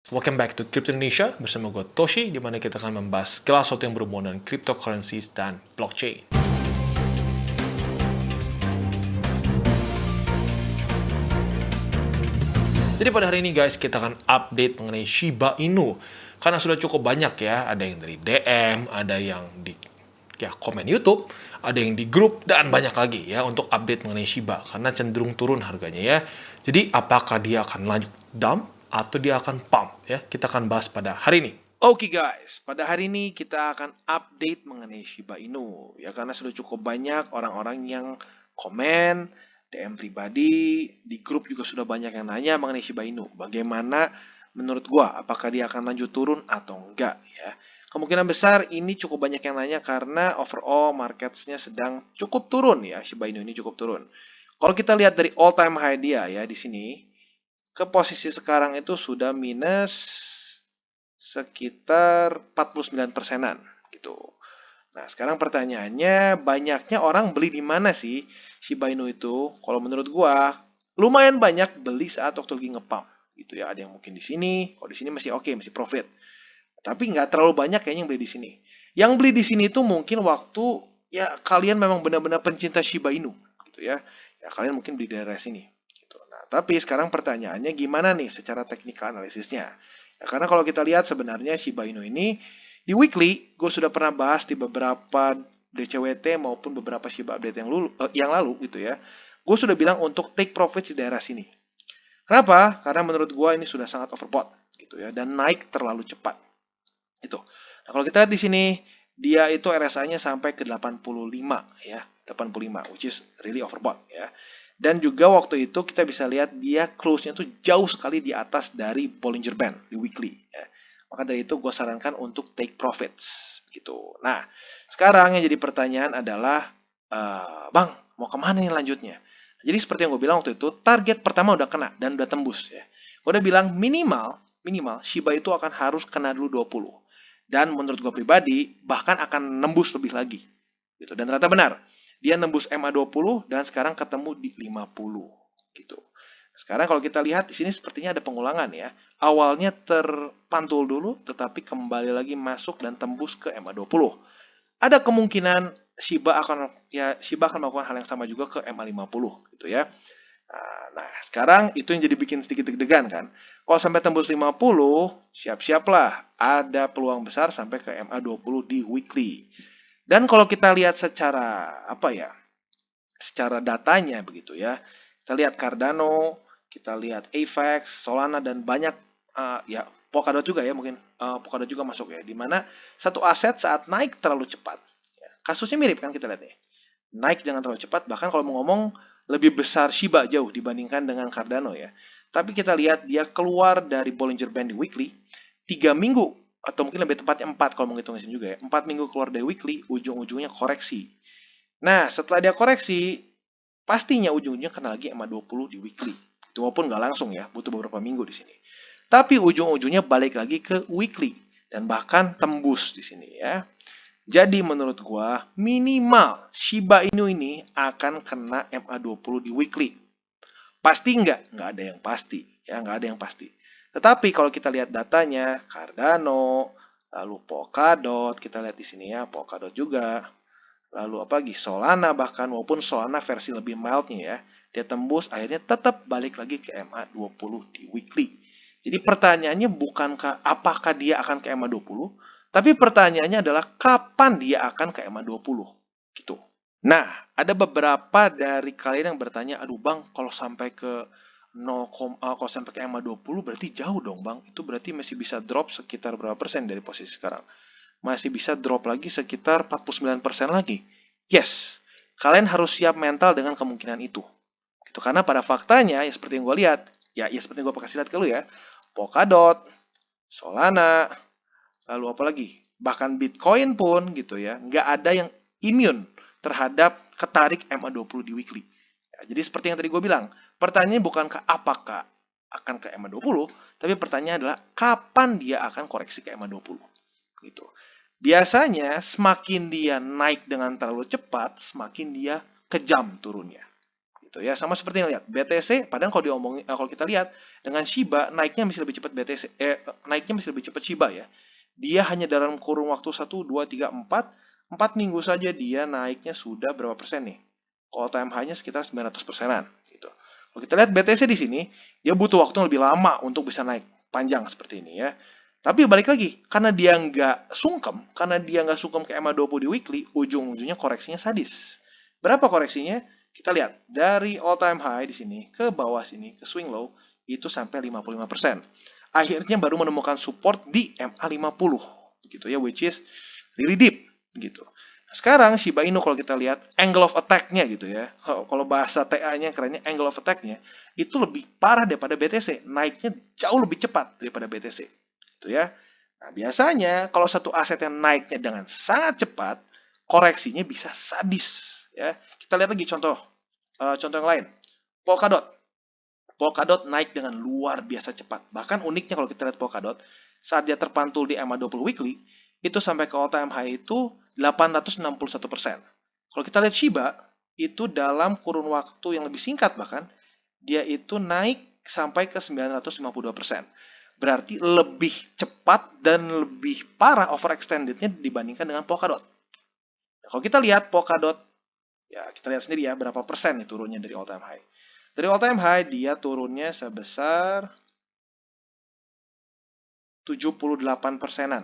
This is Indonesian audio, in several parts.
Welcome back to Crypto Indonesia bersama gue Toshi, di mana kita akan membahas segala sesuatu yang berhubungan dengan cryptocurrencies dan blockchain. Jadi pada hari ini guys, kita akan update mengenai Shiba Inu. Karena sudah cukup banyak ya, ada yang dari DM, ada yang di komen YouTube, ada yang di grup, dan banyak lagi ya untuk update mengenai Shiba. Karena cenderung turun harganya ya. Jadi apakah dia akan lanjut dump atau dia akan pump ya? Kita akan bahas pada hari ini. Oke guys, pada hari ini kita akan update mengenai Shiba Inu ya, karena sudah cukup banyak orang-orang yang komen, DM pribadi, di grup juga sudah banyak yang nanya mengenai Shiba Inu. Bagaimana menurut gua, apakah dia akan lanjut turun atau enggak ya? Kemungkinan besar ini cukup banyak yang nanya karena overall marketnya sedang cukup turun ya, Shiba Inu ini cukup turun. Kalau kita lihat dari all time high dia ya di sini, ke posisi sekarang itu sudah minus sekitar 49%-an gitu. Nah, sekarang pertanyaannya, banyaknya orang beli di mana sih Shiba Inu itu? Kalau menurut gua, lumayan banyak beli saat waktu lagi nge-pump gitu ya. Ada yang mungkin di sini, kalau di sini masih oke, masih profit. Tapi nggak terlalu banyak kayaknya yang beli di sini. Yang beli di sini itu mungkin waktu ya kalian memang benar-benar pencinta Shiba Inu gitu ya. Ya kalian mungkin beli di daerah sini gitu. Nah, tapi sekarang pertanyaannya gimana nih secara teknikal analisisnya? Ya, karena kalau kita lihat sebenarnya Shiba Inu ini di weekly gue sudah pernah bahas di beberapa DCWT maupun beberapa Shiba update yang lalu gitu ya. Gue sudah bilang untuk take profit di daerah sini. Kenapa? Karena menurut gue ini sudah sangat overbought gitu ya, dan naik terlalu cepat. Itu. Nah, kalau kita lihat di sini, dia itu RSI-nya sampai ke 85 ya, 85, which is really overbought ya. Dan juga waktu itu kita bisa lihat dia close-nya tuh jauh sekali di atas dari Bollinger Band di weekly ya. Maka dari itu gue sarankan untuk take profits gitu. Nah, sekarang yang jadi pertanyaan adalah, Bang, mau kemana nih lanjutnya? Jadi seperti yang gue bilang waktu itu, target pertama udah kena dan udah tembus ya. Gue udah bilang minimal Shiba itu akan harus kena dulu 20. Dan menurut gue pribadi, bahkan akan nembus lebih lagi. Gitu. Dan ternyata benar. Dia nembus MA20 dan sekarang ketemu di 50. Gitu. Sekarang kalau kita lihat di sini sepertinya ada pengulangan ya. Awalnya terpantul dulu, tetapi kembali lagi masuk dan tembus ke MA20. Ada kemungkinan Shiba akan melakukan hal yang sama juga ke MA50 gitu ya. Nah, sekarang itu yang jadi bikin sedikit deg-degan kan. Kalau sampai tembus 50, siap-siaplah ada peluang besar sampai ke MA20 di weekly. Dan kalau kita lihat secara secara datanya begitu ya. Kita lihat Cardano, kita lihat AVAX, Solana dan banyak ya Polkadot juga ya, mungkin Polkadot juga masuk ya, di mana satu aset saat naik terlalu cepat. Ya, kasusnya mirip kan kita lihat nih. Naik jangan terlalu cepat, bahkan kalau mau ngomong lebih besar Shiba jauh dibandingkan dengan Cardano ya. Tapi kita lihat dia keluar dari Bollinger Band di weekly 3 minggu atau mungkin lebih tepatnya 4 kalau mau ngitungin juga ya. 4 minggu keluar dari weekly, ujung-ujungnya koreksi. Nah, setelah dia koreksi, pastinya ujung-ujungnya kena lagi MA20 di weekly. Itu walaupun nggak langsung ya, butuh beberapa minggu di sini. Tapi ujung-ujungnya balik lagi ke weekly dan bahkan tembus di sini ya. Jadi menurut gua minimal Shiba Inu ini akan kena MA20 di weekly. Pasti nggak? Nggak ada yang pasti. Ya, nggak ada yang pasti. Tetapi kalau kita lihat datanya, Cardano, lalu Polkadot, kita lihat di sini ya, Polkadot juga, lalu apa lagi, Solana bahkan, walaupun Solana versi lebih mildnya ya, dia tembus, akhirnya tetap balik lagi ke MA20 di weekly. Jadi pertanyaannya bukankah apakah dia akan ke MA20, tapi pertanyaannya adalah kapan dia akan ke MA20 gitu. Nah, ada beberapa dari kalian yang bertanya, aduh bang, kalau sampai ke 0, kalau sampai ke MA20 berarti jauh dong bang. Itu berarti masih bisa drop sekitar berapa persen dari posisi sekarang? Masih bisa drop lagi sekitar 49% lagi. Yes, kalian harus siap mental dengan kemungkinan itu. Gitu. Karena pada faktanya, ya seperti yang gue lihat, ya seperti yang gue kasih lihat ke lu ya, Polkadot, Solana, lalu apa lagi? Bahkan Bitcoin pun gitu ya, nggak ada yang immune terhadap ketarik MA20 di weekly. Ya, jadi seperti yang tadi gue bilang, pertanyaannya bukankah apakah akan ke MA20, tapi pertanyaannya adalah kapan dia akan koreksi ke MA20. Gitu. Biasanya semakin dia naik dengan terlalu cepat, semakin dia kejam turunnya. gitu ya. Sama seperti yang lihat BTC, padahal kalau kita lihat dengan Shiba naiknya masih lebih cepat naiknya masih lebih cepat Shiba ya. Dia hanya dalam kurun waktu 1, 2, 3, 4 minggu saja dia naiknya sudah berapa persen nih? All time high-nya sekitar 900%-an gitu. Kalau kita lihat BTC di sini, dia butuh waktu yang lebih lama untuk bisa naik panjang seperti ini ya. Tapi balik lagi, karena dia nggak sungkem ke MA20 di weekly, ujung-ujungnya koreksinya sadis. Berapa koreksinya? Kita lihat dari all time high di sini ke bawah sini ke swing low itu sampai 55%. Akhirnya baru menemukan support di MA50 gitu ya, which is really deep gitu. Nah, sekarang Shiba Inu kalau kita lihat angle of attack-nya gitu ya. Kalau bahasa TA-nya kerennya angle of attack-nya itu lebih parah daripada BTC, naiknya jauh lebih cepat daripada BTC. Gitu ya. Nah, biasanya kalau satu aset yang naiknya dengan sangat cepat, koreksinya bisa sadis ya. Kita lihat lagi contoh yang lain. Polkadot. Polkadot naik dengan luar biasa cepat. Bahkan uniknya kalau kita lihat Polkadot, saat dia terpantul di MA20 weekly, itu sampai ke all time high itu 861%. Kalau kita lihat Shiba, itu dalam kurun waktu yang lebih singkat bahkan, dia itu naik sampai ke 952%. Berarti lebih cepat dan lebih parah overextendednya dibandingkan dengan Polkadot. Nah, kalau kita lihat Polkadot, ya kita lihat sendiri ya berapa persen nih turunnya dari all time high. Dari all time high dia turunnya sebesar 78%-an.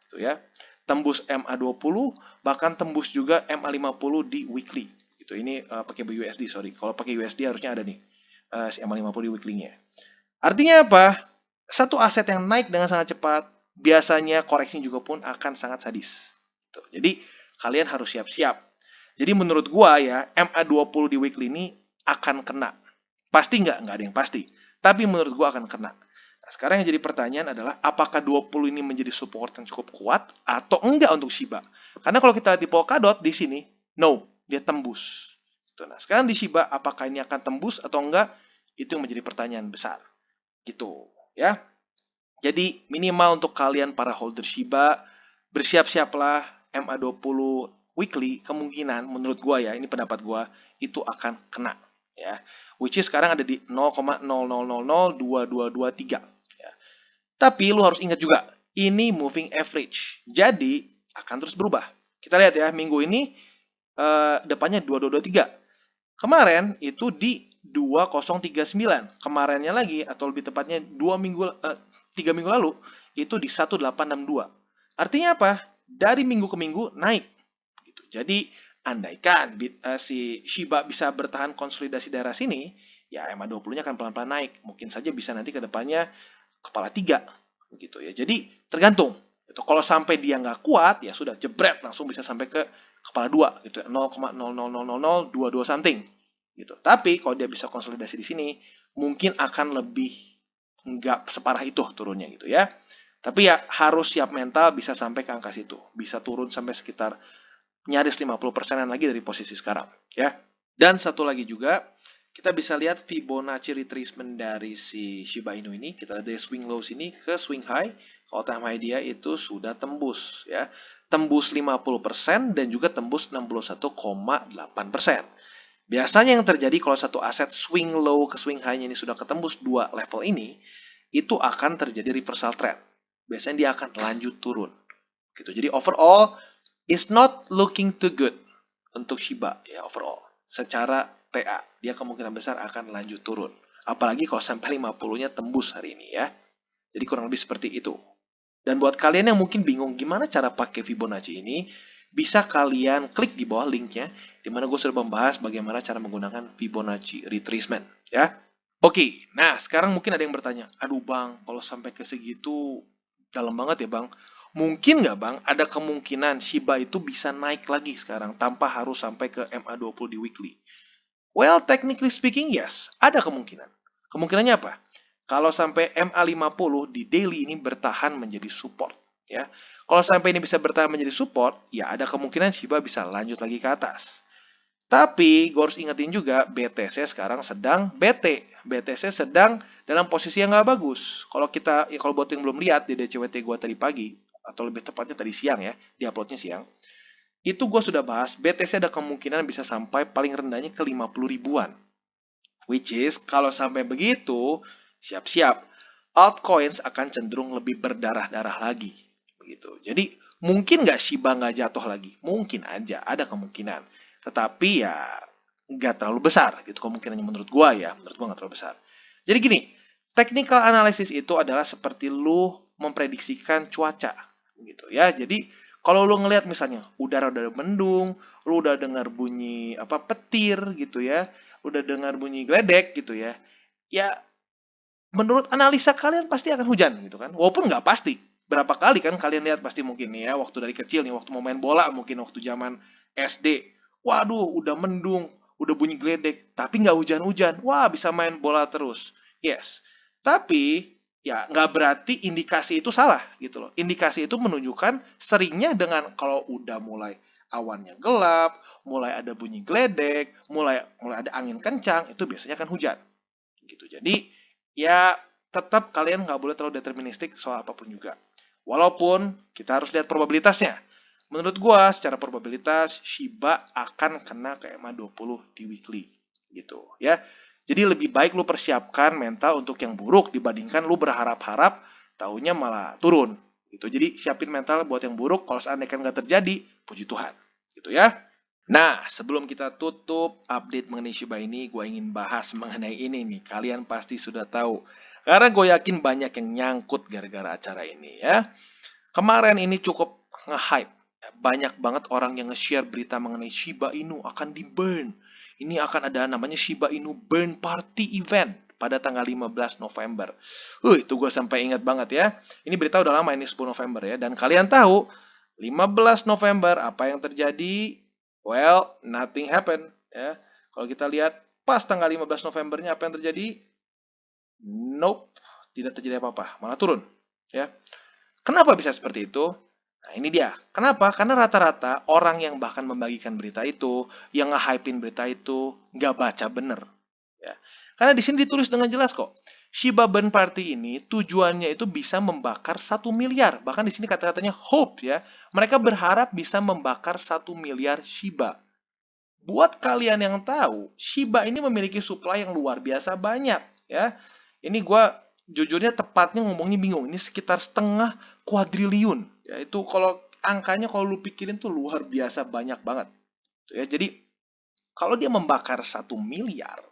Gitu ya. Tembus MA20, bahkan tembus juga MA50 di weekly. Gitu. Ini pakai USD, sorry. Kalau pakai USD harusnya ada nih si MA50 di weekly-nya. Artinya apa? Satu aset yang naik dengan sangat cepat, biasanya koreksi juga pun akan sangat sadis. Gitu. Jadi, kalian harus siap-siap. Jadi, menurut gua ya, MA20 di weekly ini akan kena. Pasti nggak ada yang pasti. Tapi menurut gua akan kena. Nah, sekarang yang jadi pertanyaan adalah, apakah 20 ini menjadi support yang cukup kuat atau enggak untuk Shiba? Karena kalau kita lihat di Polkadot di sini, no, dia tembus. Gitu. Nah, sekarang di Shiba, apakah ini akan tembus atau enggak? Itu yang menjadi pertanyaan besar. Gitu ya. Jadi minimal untuk kalian para holder Shiba, bersiap-siaplah MA20 weekly kemungkinan menurut gua ya, ini pendapat gua, itu akan kena ya. Which is sekarang ada di 0,00002223 ya. Tapi lu harus ingat juga, ini moving average. Jadi akan terus berubah. Kita lihat ya, minggu ini depannya 2223. Kemarin itu di 2039. Kemarinnya lagi atau lebih tepatnya 3 minggu lalu itu di 1862. Artinya apa? Dari minggu ke minggu naik. Gitu. Jadi andaikan si Shiba bisa bertahan konsolidasi daerah sini, ya MA20-nya akan pelan-pelan naik. Mungkin saja bisa nanti ke depannya kepala 3. Begitu ya. Jadi tergantung. Gitu. Kalau sampai dia nggak kuat, ya sudah jebret langsung bisa sampai ke kepala 2 gitu ya. 0,000022 something gitu. Tapi kalau dia bisa konsolidasi di sini, mungkin akan lebih nggak separah itu turunnya gitu ya. Tapi ya harus siap mental bisa sampai ke angka situ. Bisa turun sampai sekitar nyaris 50%-an lagi dari posisi sekarang ya. Dan satu lagi juga, kita bisa lihat Fibonacci retracement dari si Shiba Inu ini. Kita lihat dari swing low sini ke swing high. All time high dia itu sudah tembus ya. Tembus 50% dan juga tembus 61,8%. Biasanya yang terjadi kalau satu aset swing low ke swing high-nya ini sudah ketembus dua level ini, itu akan terjadi reversal trend. Biasanya dia akan lanjut turun. Gitu. Jadi overall, it's not looking too good untuk Shiba ya overall. Secara TA, dia kemungkinan besar akan lanjut turun. Apalagi kalau sampai 50-nya tembus hari ini ya. Jadi kurang lebih seperti itu. Dan buat kalian yang mungkin bingung gimana cara pakai Fibonacci ini, bisa kalian klik di bawah linknya, di mana gue sudah membahas bagaimana cara menggunakan Fibonacci retracement ya. Oke, nah sekarang mungkin ada yang bertanya, aduh bang, kalau sampai ke segitu dalam banget ya bang. Mungkin nggak bang, ada kemungkinan Shiba itu bisa naik lagi sekarang tanpa harus sampai ke MA20 di weekly? Well, technically speaking, yes. Ada kemungkinan. Kemungkinannya apa? Kalau sampai MA50 di daily ini bertahan menjadi support. Ya. Kalau sampai ini bisa bertahan menjadi support, ya ada kemungkinan Shiba bisa lanjut lagi ke atas. Tapi, gue harus ingetin juga, BTC sekarang sedang BT. BTC sedang dalam posisi yang nggak bagus. Kalau buat yang belum lihat di DCWT gue tadi pagi, atau lebih tepatnya tadi siang ya, di uploadnya siang, itu gue sudah bahas, BTC ada kemungkinan bisa sampai paling rendahnya ke 50 ribuan. Which is, kalau sampai begitu, siap-siap. Altcoins akan cenderung lebih berdarah-darah lagi. Begitu. Jadi, mungkin nggak Shiba nggak jatuh lagi? Mungkin aja, ada kemungkinan. Tetapi ya, nggak terlalu besar gitu kemungkinannya menurut gua ya. Menurut gua nggak terlalu besar. Jadi gini, technical analysis itu adalah seperti lu memprediksikan cuaca. Gitu ya. Jadi, kalau lu ngelihat misalnya udara udah mendung, lu udah dengar bunyi petir gitu ya, udah dengar bunyi geledek gitu ya, ya menurut analisa kalian pasti akan hujan gitu kan, walaupun nggak pasti. Berapa kali kan kalian lihat pasti mungkin nih ya, waktu dari kecil nih, waktu mau main bola mungkin waktu zaman SD, waduh udah mendung, udah bunyi geledek, tapi nggak hujan-hujan, wah bisa main bola terus. Yes, tapi ya nggak berarti indikasi itu salah gitu loh. Indikasi itu menunjukkan seringnya dengan kalau udah mulai awannya gelap, mulai ada bunyi geledek, mulai ada angin kencang, itu biasanya akan hujan gitu. Jadi ya tetap kalian nggak boleh terlalu deterministik soal apapun juga. Walaupun kita harus lihat probabilitasnya. Menurut gua secara probabilitas Shiba akan kena ke MA20 di weekly gitu ya. Jadi lebih baik lu persiapkan mental untuk yang buruk dibandingkan lu berharap-harap taunya malah turun gitu. Jadi siapin mental buat yang buruk, kalau seandainya nggak terjadi, puji Tuhan gitu ya. Nah, sebelum kita tutup update mengenai Shiba ini, gue ingin bahas mengenai ini nih. Kalian pasti sudah tahu. Karena gue yakin banyak yang nyangkut gara-gara acara ini ya. Kemarin ini cukup nge-hype. Banyak banget orang yang nge-share berita mengenai Shiba Inu akan di-burn. Ini akan ada namanya Shiba Inu Burn Party Event pada tanggal 15 November. Itu gue sampai ingat banget ya. Ini berita udah lama, ini 10 November ya. Dan kalian tahu, 15 November apa yang terjadi? Well, nothing happened ya. Kalau kita lihat pas tanggal 15 Novembernya apa yang terjadi? Nope, tidak terjadi apa-apa, malah turun ya. Kenapa bisa seperti itu? Nah, ini dia. Kenapa? Karena rata-rata orang yang bahkan membagikan berita itu, yang nge-hypein berita itu, nggak baca bener. Ya. Karena di sini ditulis dengan jelas kok. Shiba Burn Party ini tujuannya itu bisa membakar 1 miliar. Bahkan di sini kata-katanya hope ya. Mereka berharap bisa membakar 1 miliar Shiba. Buat kalian yang tahu, Shiba ini memiliki supply yang luar biasa banyak ya. Ini gue jujurnya tepatnya ngomongnya bingung. Ini sekitar setengah kuadriliun. Ya, itu kalau angkanya kalau lu pikirin tuh luar biasa banyak banget. Ya, jadi kalau dia membakar 1 miliar,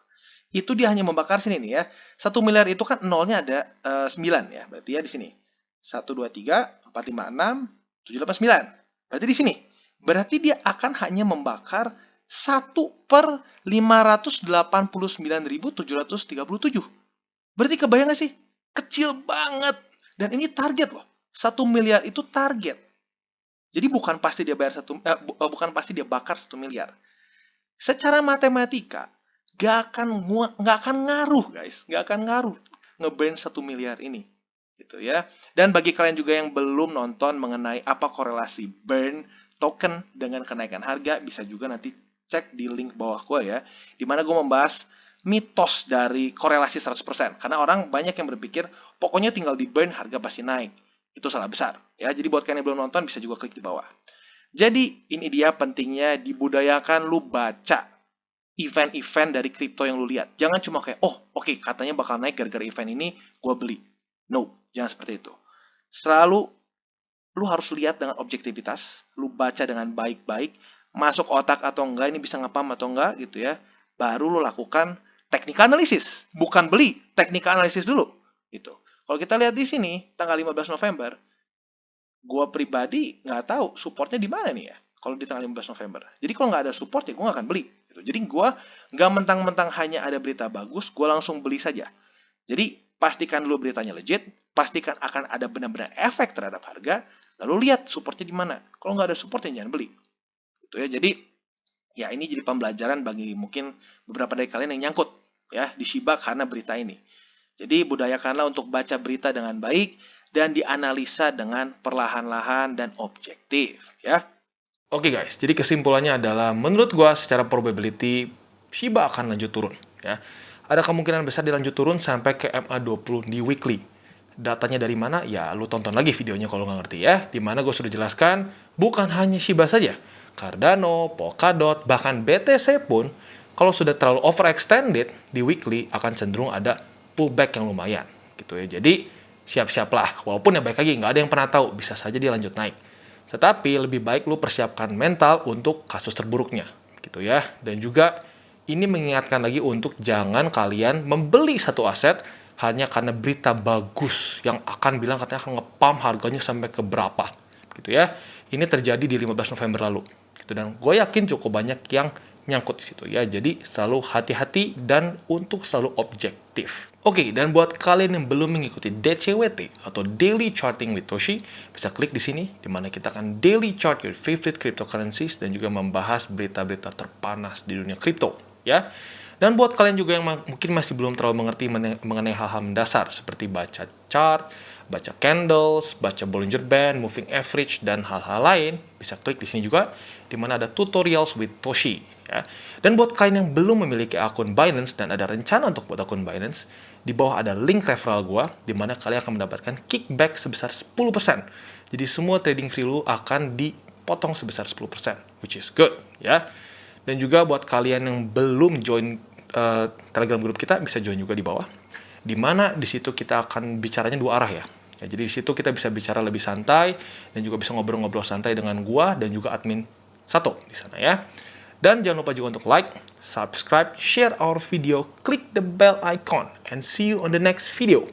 itu dia hanya membakar sini nih ya. 1 miliar itu kan nolnya ada 9 ya. Berarti ya di sini. 1, 2, 3, 4, 5, 6, 7, 8, 9. Berarti di sini. Berarti dia akan hanya membakar 1/589.737. Berarti kebayang gak sih? Kecil banget. Dan ini target loh. 1 miliar itu target. Jadi bukan pasti dia bukan pasti dia bakar 1 miliar. Secara matematika, gak akan ngaruh guys. Gak akan ngaruh nge-burn 1 miliar ini. Gitu ya. Dan bagi kalian juga yang belum nonton mengenai apa korelasi burn token dengan kenaikan harga, bisa juga nanti cek di link bawah gue ya. Dimana gue membahas mitos dari korelasi 100%. Karena orang banyak yang berpikir, pokoknya tinggal di burn, harga pasti naik. Itu salah besar. Ya, jadi buat kalian yang belum nonton, bisa juga klik di bawah. Jadi, ini dia pentingnya dibudayakan lu baca event-event dari kripto yang lu lihat. Jangan cuma kayak, oke, katanya bakal naik gara-gara event ini, gue beli. No, jangan seperti itu. Selalu, lu harus lihat dengan objektivitas, lu baca dengan baik-baik, masuk otak atau enggak, ini bisa ngepam atau enggak gitu ya. Baru lu lakukan technical analysis, bukan beli, technical analysis dulu gitu. Kalau kita lihat di sini tanggal 15 November, gue pribadi nggak tahu supportnya di mana nih ya. Kalau di tanggal 15 November. Jadi kalau nggak ada support ya gue nggak akan beli. Gitu. Jadi gue nggak mentang-mentang hanya ada berita bagus, gue langsung beli saja. Jadi pastikan dulu beritanya legit, pastikan akan ada benar-benar efek terhadap harga, lalu lihat supportnya di mana. Kalau nggak ada support ya jangan beli. Gitu ya. Jadi ya ini jadi pembelajaran bagi mungkin beberapa dari kalian yang nyangkut ya di Shiba karena berita ini. Jadi budayakanlah untuk baca berita dengan baik dan dianalisa dengan perlahan-lahan dan objektif ya. Oke guys, jadi kesimpulannya adalah menurut gua secara probability Shiba akan lanjut turun ya. Ada kemungkinan besar dilanjut turun sampai ke MA20 di weekly. Datanya dari mana? Ya lu tonton lagi videonya kalau nggak ngerti ya. Dimana gue sudah jelaskan bukan hanya Shiba saja. Cardano, Polkadot, bahkan BTC pun Kalau sudah terlalu overextended di weekly, akan cenderung ada pullback yang lumayan gitu ya. Jadi siap-siaplah, walaupun ya baik lagi, nggak ada yang pernah tahu, bisa saja dia lanjut naik. Tetapi lebih baik lu persiapkan mental untuk kasus terburuknya gitu ya. Dan juga ini mengingatkan lagi untuk jangan kalian membeli satu aset hanya karena berita bagus yang akan bilang katanya akan nge-pump harganya sampai ke berapa gitu ya. Ini terjadi di 15 November lalu gitu, dan gue yakin cukup banyak yang nyangkut di situ ya. Jadi selalu hati-hati dan untuk selalu objektif. Oke, dan buat kalian yang belum mengikuti DCWT atau Daily Charting with Toshi, bisa klik di sini di mana kita akan daily chart your favorite cryptocurrencies dan juga membahas berita-berita terpanas di dunia kripto ya. Dan buat kalian juga yang mungkin masih belum terlalu mengerti mengenai hal-hal mendasar seperti baca chart, baca candles, baca Bollinger Band, moving average, dan hal-hal lain, bisa klik di sini juga di mana ada tutorials with Toshi ya. Dan buat kalian yang belum memiliki akun Binance dan ada rencana untuk buat akun Binance, di bawah ada link referral gua di mana kalian akan mendapatkan kickback sebesar 10%. Jadi semua trading fee lu akan dipotong sebesar 10%, which is good ya. Dan juga buat kalian yang belum join Telegram grup kita, bisa join juga di bawah. Di mana di situ kita akan bicaranya dua arah ya. Jadi di situ kita bisa bicara lebih santai dan juga bisa ngobrol-ngobrol santai dengan gua dan juga admin satu di sana ya. Dan jangan lupa juga untuk like, subscribe, share our video, click the bell icon, and see you on the next video.